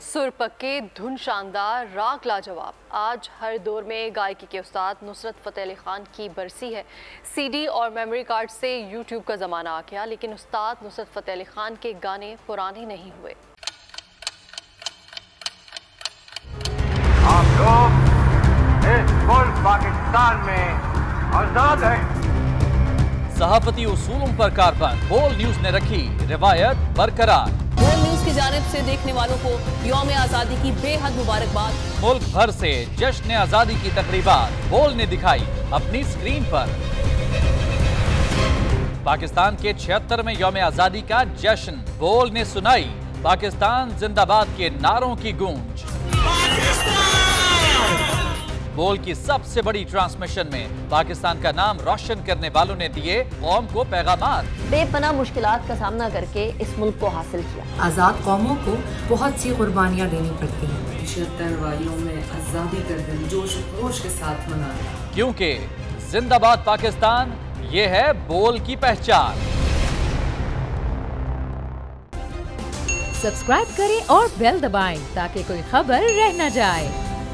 सुर पक्के, धुन शानदार, राग लाजवाब। आज हर दौर में गायकी के उस्ताद नुसरत फ़तेह अली खान की बरसी है। सीडी और मेमोरी कार्ड से यूट्यूब का ज़माना आ गया, लेकिन उस्ताद नुसरत फ़तेह अली खान के गाने पुराने नहीं हुए। आप लोग इस मुल्क पाकिस्तान में आजाद हैं। सहाफती उसूलों पर कारबंद बोल न्यूज ने रखी रिवायत बरकरार। बोल न्यूज की जानिब से देखने वालों को यौम आजादी की बेहद मुबारकबाद। मुल्क भर से जश्न आजादी की तकरीबात बोल ने दिखाई अपनी स्क्रीन पर। पाकिस्तान के 76वें यौम आजादी का जश्न बोल ने सुनाई पाकिस्तान जिंदाबाद के नारों की गूंज। बोल की सबसे बड़ी ट्रांसमिशन में पाकिस्तान का नाम रोशन करने वालों ने दिए कौम को पैगामात। बेपनाह मुश्किलात का सामना करके इस मुल्क को हासिल किया। आज़ाद कौमों को बहुत सी कुर्बानियाँ देनी पड़ती हैं। 76 वालियों में आज़ादी का दिन जोश खरोश के साथ मनाया, क्योंकि जिंदाबाद पाकिस्तान ये है बोल की पहचान। सब्सक्राइब करें और बेल दबाएं ताकि कोई खबर रह न जाए।